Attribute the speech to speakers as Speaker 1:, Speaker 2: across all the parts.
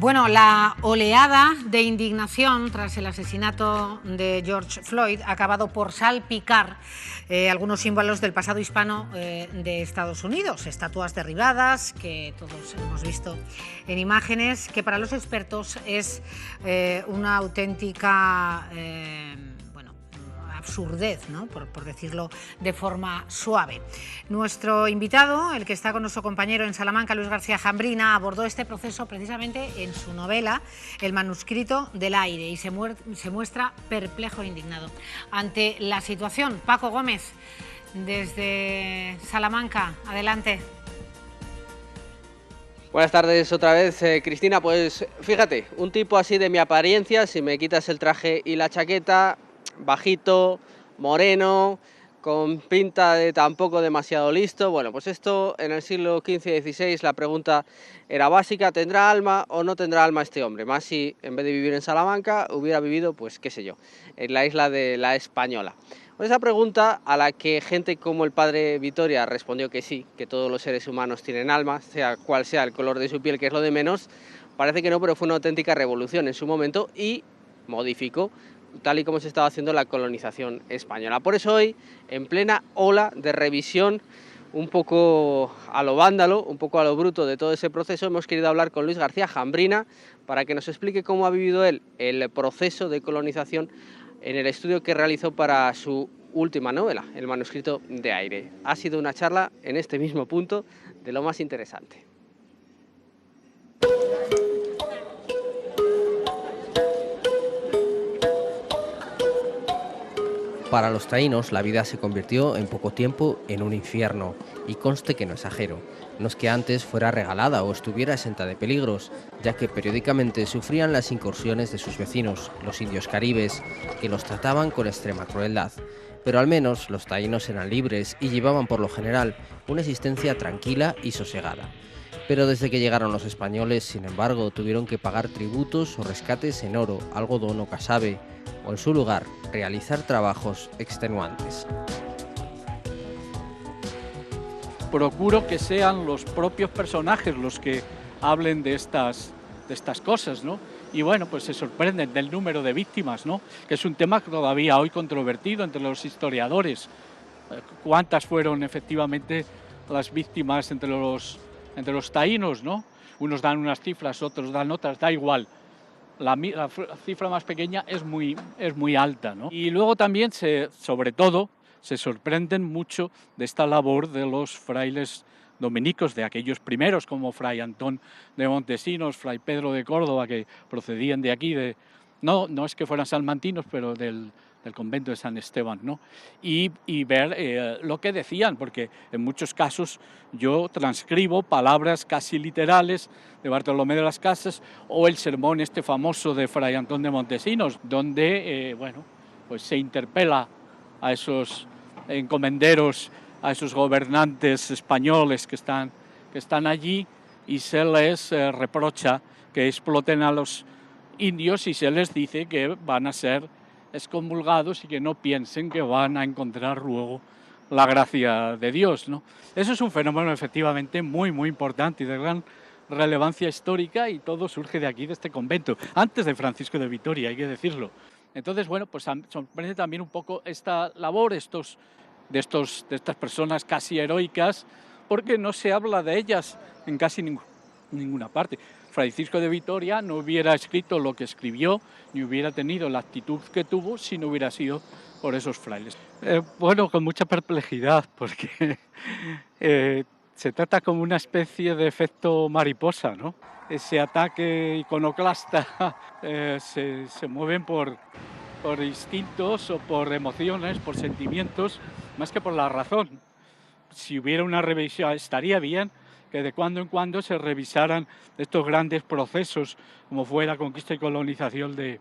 Speaker 1: Bueno, la oleada de indignación tras el asesinato de George Floyd ha acabado por salpicar algunos símbolos del pasado hispano de Estados Unidos, estatuas derribadas que todos hemos visto en imágenes, que para los expertos es una auténtica absurdez, ¿no? por decirlo de forma suave. Nuestro invitado, el que está con nuestro compañero en Salamanca, Luis García Jambrina, abordó este proceso precisamente en su novela El manuscrito del aire y se muestra perplejo e indignado ante la situación. Paco Gómez, desde Salamanca, adelante.
Speaker 2: Buenas tardes otra vez, Cristina. Pues fíjate, un tipo así de mi apariencia, si me quitas el traje y la chaqueta, bajito, moreno, con pinta de tampoco demasiado listo. Bueno, pues esto en el siglo XV y XVI la pregunta era básica: ¿tendrá alma o no tendrá alma este hombre? Más si en vez de vivir en Salamanca hubiera vivido, pues qué sé yo, en la isla de La Española. Pues esa pregunta, a la que gente como el padre Vitoria respondió que sí, que todos los seres humanos tienen alma, sea cual sea el color de su piel, que es lo de menos, parece que no, pero fue una auténtica revolución en su momento y modificó tal y como se estaba haciendo la colonización española. Por eso hoy, en plena ola de revisión, un poco a lo vándalo, un poco a lo bruto de todo ese proceso, hemos querido hablar con Luis García Jambrina para que nos explique cómo ha vivido él el proceso de colonización en el estudio que realizó para su última novela, El manuscrito de aire. Ha sido una charla en este mismo punto de lo más interesante.
Speaker 3: Para los taínos, la vida se convirtió en poco tiempo en un infierno, y conste que no exagero. No es que antes fuera regalada o estuviera exenta de peligros, ya que periódicamente sufrían las incursiones de sus vecinos, los indios caribes, que los trataban con extrema crueldad. Pero al menos los taínos eran libres y llevaban por lo general una existencia tranquila y sosegada. Pero desde que llegaron los españoles, sin embargo, tuvieron que pagar tributos o rescates en oro, algodón o casabe, o en su lugar, realizar trabajos extenuantes.
Speaker 4: Procuro que sean los propios personajes los que hablen de estas cosas, ¿no? Y bueno, pues se sorprenden del número de víctimas, ¿no? Que es un tema todavía hoy controvertido entre los historiadores. ¿Cuántas fueron efectivamente las víctimas entre los taínos, ¿no? Unos dan unas cifras, otros dan otras, da igual. La cifra más pequeña es muy alta, ¿no? Y luego también, sobre todo, se sorprenden mucho de esta labor de los frailes dominicos, de aquellos primeros como Fray Antón de Montesinos, Fray Pedro de Córdoba, que procedían de aquí, no es que fueran salmantinos, pero del convento de San Esteban, ¿no? Y ver lo que decían, porque en muchos casos yo transcribo palabras casi literales de Bartolomé de las Casas o el sermón este famoso de Fray Antón de Montesinos, donde pues se interpela a esos encomenderos, a esos gobernantes españoles que están allí, y se les reprocha que exploten a los indios y se les dice que van a ser excomulgados y que no piensen que van a encontrar luego la gracia de Dios, ¿no? Eso es un fenómeno efectivamente muy importante y de gran relevancia histórica, y todo surge de aquí, de este convento, antes de Francisco de Vitoria, hay que decirlo. Entonces, bueno, pues sorprende también un poco esta labor de estas personas casi heroicas, porque no se habla de ellas en casi ninguna parte. Francisco de Vitoria no hubiera escrito lo que escribió, ni hubiera tenido la actitud que tuvo si no hubiera sido por esos frailes. Bueno, con mucha perplejidad, porque se trata como una especie de efecto mariposa, ¿no? Ese ataque iconoclasta se mueven por instintos o por emociones, por sentimientos, más que por la razón. Si hubiera una revisión, estaría bien que de cuando en cuando se revisaran estos grandes procesos, como fue la conquista y colonización de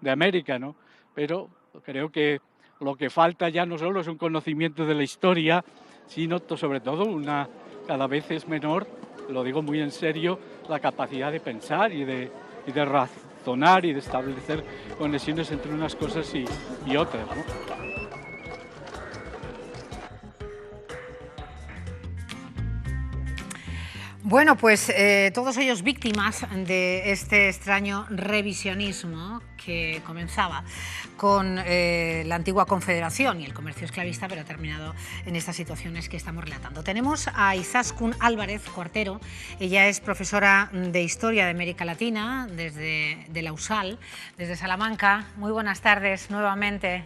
Speaker 4: América, ¿no? Pero creo que lo que falta ya no solo es un conocimiento de la historia, sino sobre todo cada vez es menor, lo digo muy en serio, la capacidad de pensar y de razonar y de establecer conexiones entre unas cosas y otras, ¿no?
Speaker 1: Bueno, pues todos ellos víctimas de este extraño revisionismo que comenzaba con la antigua Confederación y el comercio esclavista, pero ha terminado en estas situaciones que estamos relatando. Tenemos a Izaskun Álvarez Cuartero. Ella es profesora de Historia de América Latina de la USAL, desde Salamanca. Muy buenas tardes nuevamente.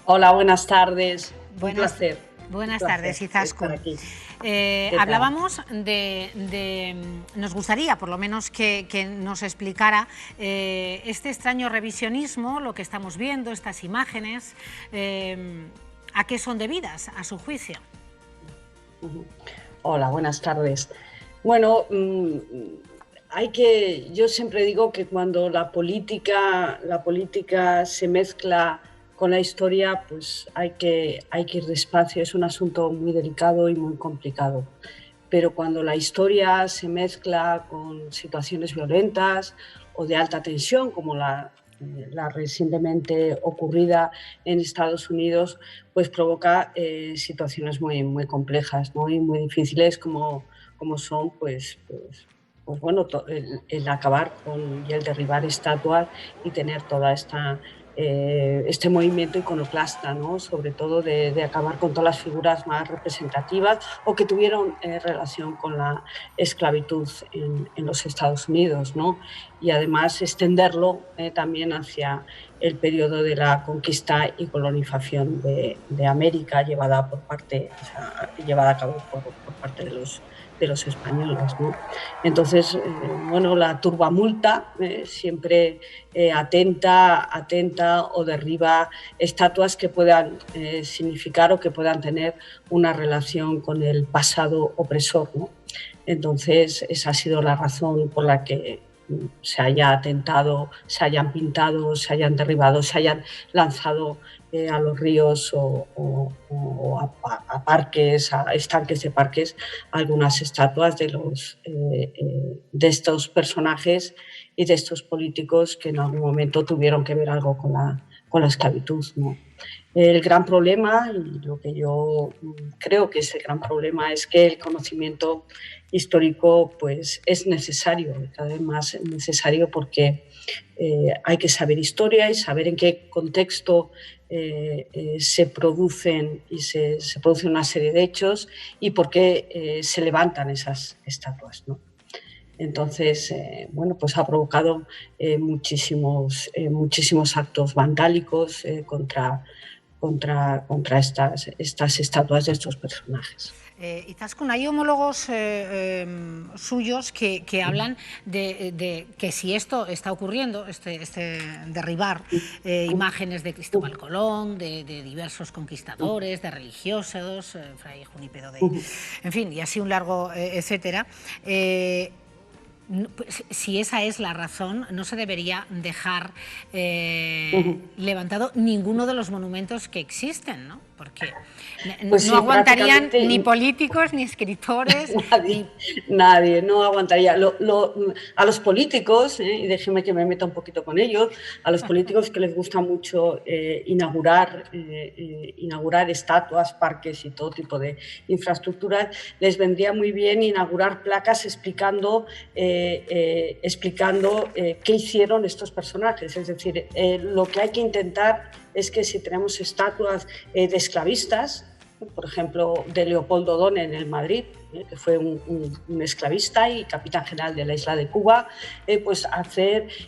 Speaker 5: Hola, buenas tardes. Un placer.
Speaker 1: Buenas tardes, Izaskun. Hablábamos nos gustaría por lo menos que nos explicara este extraño revisionismo, lo que estamos viendo, estas imágenes, ¿a qué son debidas, a su juicio?
Speaker 5: Hola, buenas tardes. Bueno, yo siempre digo que cuando la política se mezcla con la historia, pues hay que ir despacio. Es un asunto muy delicado y muy complicado. Pero cuando la historia se mezcla con situaciones violentas o de alta tensión, como la recientemente ocurrida en Estados Unidos, pues provoca situaciones muy complejas, ¿no? Y muy difíciles, como son pues bueno, el acabar y el derribar estatuas y tener toda este movimiento iconoclasta, ¿no? Sobre todo de acabar con todas las figuras más representativas o que tuvieron relación con la esclavitud en los Estados Unidos, ¿no? Y además extenderlo también hacia el periodo de la conquista y colonización de América llevada a cabo por parte de los españoles, ¿no? Entonces, bueno, la turbamulta siempre atenta o derriba estatuas que puedan significar o que puedan tener una relación con el pasado opresor, ¿no? Entonces, esa ha sido la razón por la que se haya atentado, se hayan pintado, se hayan derribado, se hayan lanzado a los ríos o a parques, a estanques de parques, algunas estatuas de estos personajes y de estos políticos que en algún momento tuvieron que ver algo con la esclavitud, ¿no? El gran problema, y lo que yo creo que es el gran problema, es que el conocimiento histórico pues, es necesario, cada vez más necesario, porque hay que saber historia y saber en qué contexto se producen una serie de hechos y por qué se levantan esas estatuas, ¿no? Entonces, bueno, pues ha provocado muchísimos actos vandálicos contra estas estatuas de estos personajes.
Speaker 1: Izaskun, hay homólogos suyos que hablan de que si esto está ocurriendo, este derribar imágenes de Cristóbal Colón, de diversos conquistadores, de religiosos, Fray Junípero en fin, y así un largo etcétera. Si esa es la razón, no se debería dejar levantado ninguno de los monumentos que existen, ¿no? Porque
Speaker 5: pues
Speaker 1: no aguantarían ni políticos, ni escritores.
Speaker 5: Nadie no aguantaría. A los políticos, y déjeme que me meta un poquito con ellos, a los políticos que les gusta mucho inaugurar estatuas, parques y todo tipo de infraestructuras, les vendría muy bien inaugurar placas explicando qué hicieron estos personajes. Es decir, lo que hay que intentar es que si tenemos estatuas de esclavistas, por ejemplo, de Leopoldo O'Donnell en Madrid, que fue un esclavista y capitán general de la isla de Cuba, pues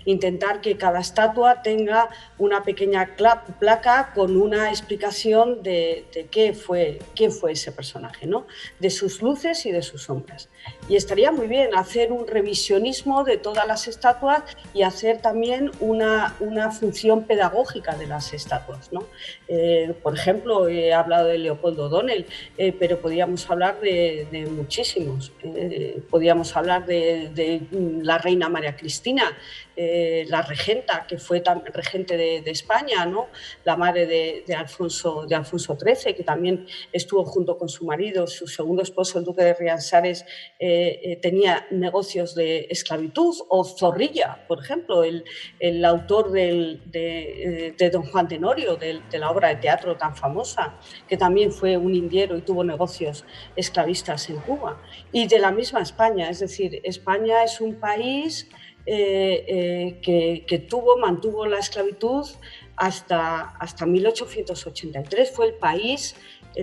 Speaker 5: intentar que cada estatua tenga una pequeña placa con una explicación de quién fue ese personaje, ¿no? De sus luces y de sus sombras. Y estaría muy bien hacer un revisionismo de todas las estatuas y hacer también una función pedagógica de las estatuas, ¿no? Por ejemplo, he hablado de Leopoldo O'Donnell, pero podríamos hablar de muchísimos. Podríamos hablar de la reina María Cristina, la regenta, que fue también regente de España, ¿no? La madre de Alfonso XIII, que también estuvo junto con su marido, su segundo esposo, el duque de Riansares, tenía negocios de esclavitud, o Zorrilla, por ejemplo, el autor de Don Juan Tenorio, de la obra de teatro tan famosa, que también fue un indiero y tuvo negocios esclavistas en Cuba. Y de la misma España, es decir, España es un país que mantuvo la esclavitud hasta 1883. Fue el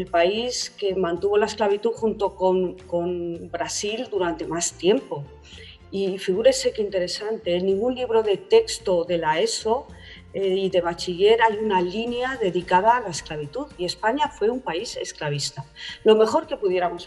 Speaker 5: país que mantuvo la esclavitud junto con Brasil durante más tiempo. Y figúrese qué interesante, en ningún libro de texto de la ESO y de bachiller hay una línea dedicada a la esclavitud, y España fue un país esclavista. Lo mejor que pudiéramos,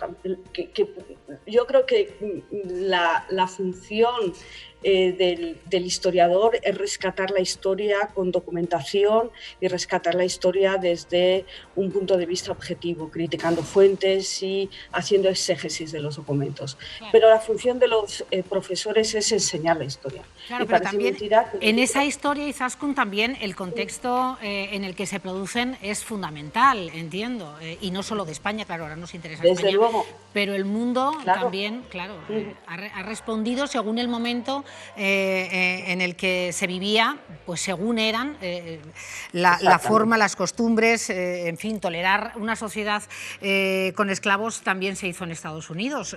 Speaker 5: yo creo que la función del historiador es rescatar la historia con documentación y rescatar la historia desde un punto de vista objetivo, criticando fuentes y haciendo exégesis de los documentos. Claro. Pero la función de los profesores es enseñar la historia.
Speaker 1: Claro, pero también en esa historia, Izaskun, también el contexto en el que se producen es fundamental, entiendo, y no solo de España, claro, ahora nos interesa
Speaker 5: Desde
Speaker 1: España,
Speaker 5: luego.
Speaker 1: Pero el mundo también, claro, ha respondido según el momento en el que se vivía, pues según eran la forma, las costumbres, en fin, tolerar una sociedad con esclavos también se hizo en Estados Unidos.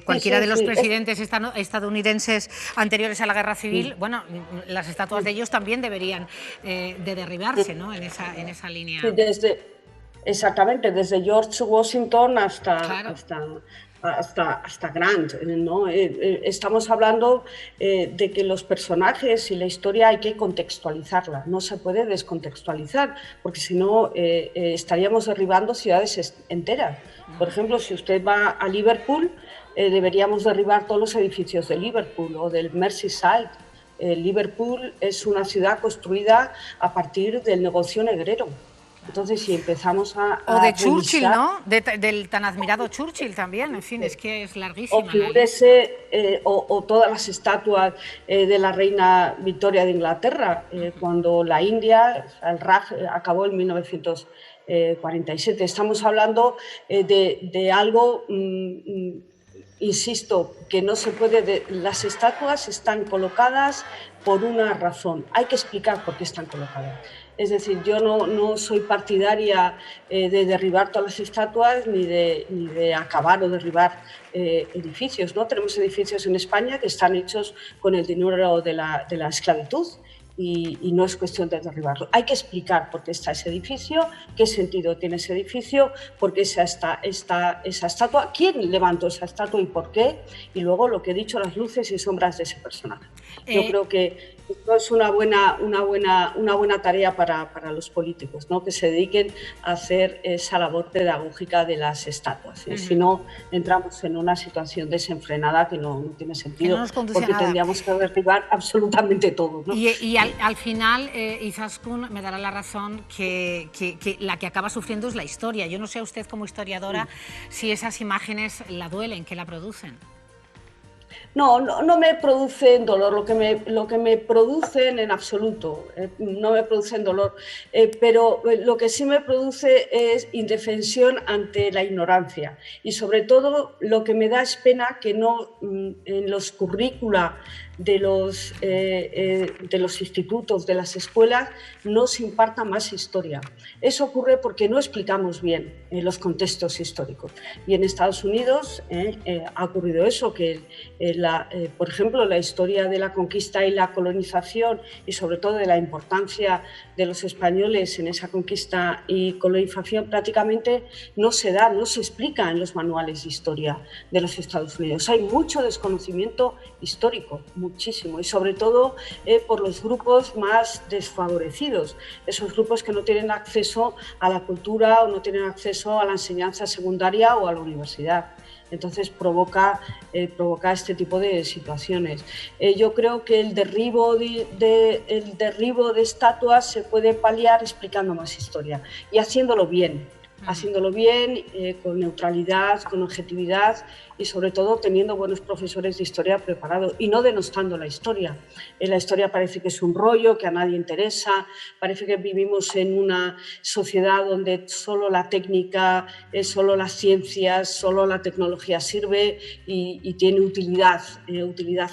Speaker 1: Cualquiera de los presidentes estadounidenses anteriores a la Guerra Civil, bueno, las estatuas de ellos también deberían de derribarse, ¿no? En esa línea.
Speaker 5: Sí, exactamente, desde George Washington hasta Grant, ¿no? Estamos hablando de que los personajes y la historia hay que contextualizarla, no se puede descontextualizar, porque si no estaríamos derribando ciudades enteras. Por ejemplo, si usted va a Liverpool, deberíamos derribar todos los edificios de Liverpool o del Merseyside. Liverpool es una ciudad construida a partir del negocio negrero. Entonces, si empezamos
Speaker 1: o de Churchill, ¿no? Del tan admirado Churchill también, en fin, es que es larguísima.
Speaker 5: O figúrese, o todas las estatuas de la reina Victoria de Inglaterra, cuando la India, el Raj, acabó en 1947. Estamos hablando de algo, insisto, que no se puede... Las estatuas están colocadas por una razón. Hay que explicar por qué están colocadas. Es decir, yo no soy partidaria de derribar todas las estatuas ni de acabar o derribar edificios, ¿no? Tenemos edificios en España que están hechos con el dinero de la esclavitud y no es cuestión de derribarlo. Hay que explicar por qué está ese edificio, qué sentido tiene ese edificio, por qué esa estatua, quién levantó esa estatua y por qué, y luego lo que he dicho, las luces y sombras de ese personaje. Yo creo que esto es una buena tarea para los políticos, ¿no? Que se dediquen a hacer esa labor pedagógica de las estatuas. Si no, entramos en una situación desenfrenada que no tiene sentido, porque tendríamos que derribar absolutamente todo, ¿no?
Speaker 1: Y al final, Izaskun me dará la razón que la que acaba sufriendo es la historia. Yo no sé a usted como historiadora si esas imágenes la duelen, que la producen.
Speaker 5: No me producen dolor, lo que me producen en absoluto, no me producen dolor, pero lo que sí me produce es indefensión ante la ignorancia, y sobre todo lo que me da es pena que no en los currícula de los institutos, de las escuelas, no se imparta más historia. Eso ocurre porque no explicamos bien los contextos históricos. Y en Estados Unidos ha ocurrido eso, que por ejemplo, la historia de la conquista y la colonización, y sobre todo de la importancia de los españoles en esa conquista y colonización, prácticamente no se explica en los manuales de historia de los Estados Unidos. Hay mucho desconocimiento histórico, muchísimo, y sobre todo por los grupos más desfavorecidos, esos grupos que no tienen acceso a la cultura o no tienen acceso a la enseñanza secundaria o a la universidad. Entonces provoca este tipo de situaciones. Yo creo que el derribo de estatuas se puede paliar explicando más historia y haciéndolo bien, con neutralidad, con objetividad y sobre todo teniendo buenos profesores de historia preparados y no denostando la historia. La historia parece que es un rollo, que a nadie interesa, parece que vivimos en una sociedad donde solo la técnica, solo las ciencias, solo la tecnología sirve y tiene utilidad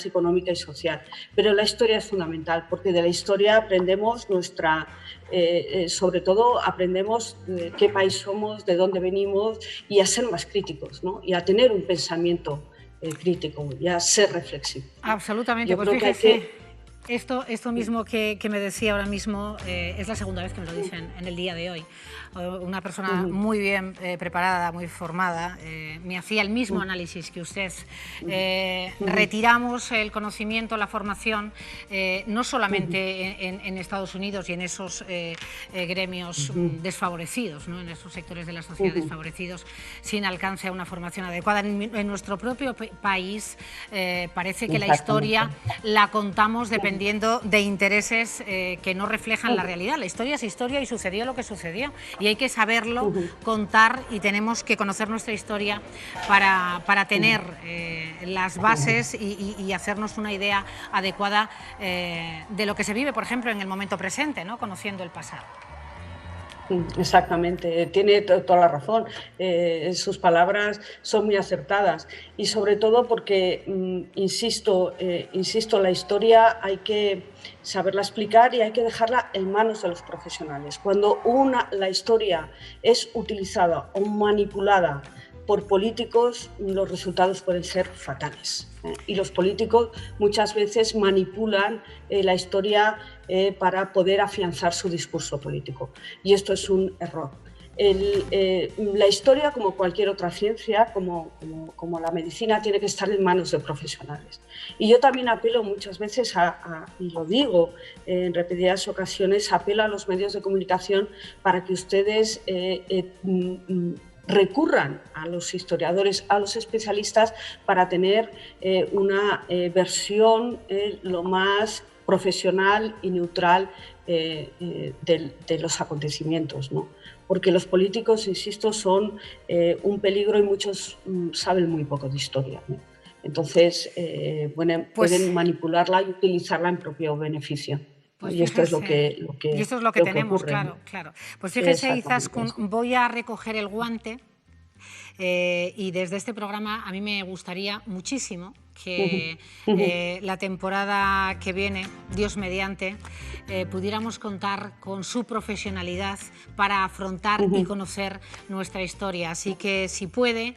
Speaker 5: económica y social. Pero la historia es fundamental porque de la historia aprendemos sobre todo aprendemos qué país somos, de dónde venimos y a ser más críticos, ¿no? Y a tener un pensamiento crítico y a ser reflexivo.
Speaker 1: Absolutamente, pues fíjese, esto mismo que me decía ahora mismo es la segunda vez que me lo dicen en el día de hoy. Una persona muy bien preparada, muy formada, me hacía el mismo análisis que usted. Retiramos el conocimiento, la formación, no solamente en Estados Unidos y en esos gremios desfavorecidos, ¿no? En esos sectores de la sociedad desfavorecidos, sin alcance a una formación adecuada. En nuestro propio país parece que la historia la contamos dependiendo de intereses que no reflejan la realidad. La historia es historia y sucedió lo que sucedió. Y hay que saberlo contar y tenemos que conocer nuestra historia para tener las bases y hacernos una idea adecuada de lo que se vive, por ejemplo, en el momento presente, ¿no? Conociendo el pasado.
Speaker 5: Exactamente, tiene toda la razón, sus palabras son muy acertadas y sobre todo porque, insisto, la historia hay que saberla explicar y hay que dejarla en manos de los profesionales. Cuando la historia es utilizada o manipulada por políticos, los resultados pueden ser fatales. Y los políticos muchas veces manipulan la historia para poder afianzar su discurso político. Y esto es un error. La historia, como cualquier otra ciencia, como la medicina, tiene que estar en manos de profesionales. Y yo también apelo muchas veces, y lo digo en repetidas ocasiones, apelo a los medios de comunicación para que ustedes recurran a los historiadores, a los especialistas, para tener una versión lo más profesional y neutral de los acontecimientos, ¿no? Porque los políticos, insisto, son un peligro y muchos saben muy poco de historia, ¿no? Entonces, pueden manipularla y utilizarla en propio beneficio.
Speaker 1: Pues
Speaker 5: y esto es lo que
Speaker 1: y esto es lo que tenemos,
Speaker 5: ocurre, ¿no?
Speaker 1: claro. Pues fíjese, Izaskun, voy a recoger el guante y desde este programa a mí me gustaría muchísimo que la temporada que viene, Dios mediante, pudiéramos contar con su profesionalidad para afrontar y conocer nuestra historia. Así que si puede,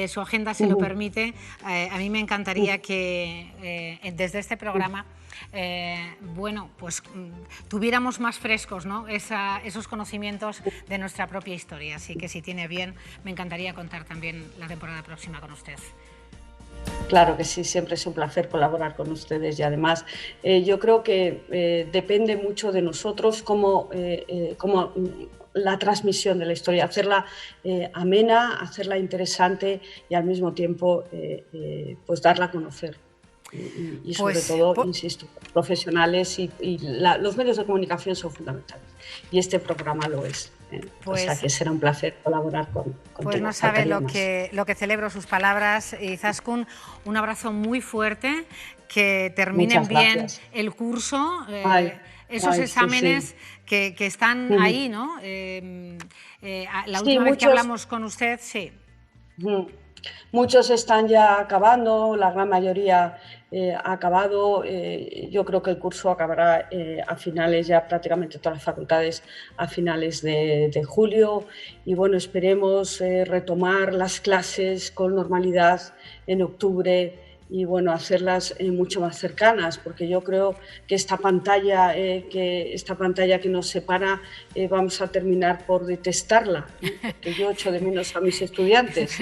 Speaker 1: su agenda se lo permite, a mí me encantaría que desde este programa pues tuviéramos más frescos, ¿no? esos conocimientos de nuestra propia historia. Así que si tiene bien, me encantaría contar también la temporada próxima con usted.
Speaker 5: Claro que sí, siempre es un placer colaborar con ustedes y además yo creo que depende mucho de nosotros cómo la transmisión de la historia, hacerla amena, hacerla interesante y al mismo tiempo pues darla a conocer. Y sobre todo, insisto, profesionales y los medios de comunicación son fundamentales. Y este programa lo es. O sea que será un placer colaborar contigo.
Speaker 1: Pues no sabe lo que celebro sus palabras, Izaskun. Un abrazo muy fuerte, que terminen bien el curso. Esos exámenes que están ahí, ¿no? La última vez que hablamos con usted, sí.
Speaker 5: Muchos están ya acabando, la gran mayoría ha acabado. Yo creo que el curso acabará a finales, ya prácticamente todas las facultades, a finales de julio. Y bueno, esperemos retomar las clases con normalidad en octubre y bueno, hacerlas mucho más cercanas, porque yo creo que esta pantalla que nos separa vamos a terminar por detestarla, porque yo echo de menos a mis estudiantes,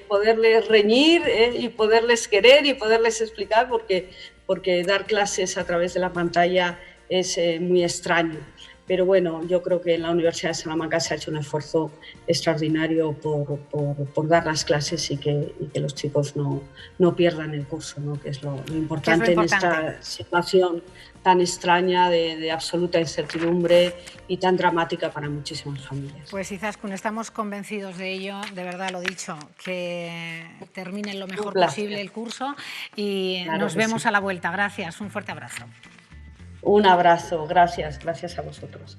Speaker 5: poderles reñir y poderles querer y poderles explicar, porque dar clases a través de la pantalla es muy extraño. pero bueno, yo creo que en la Universidad de Salamanca se ha hecho un esfuerzo extraordinario por dar las clases y que los chicos no pierdan el curso, ¿no? Que es lo importante en esta situación tan extraña de absoluta incertidumbre y tan dramática para muchísimas familias.
Speaker 1: Pues Izaskun, estamos convencidos de ello, de verdad lo dicho, que terminen lo mejor posible el curso y nos vemos a la vuelta. Gracias, un fuerte abrazo.
Speaker 5: Un abrazo, gracias a vosotros.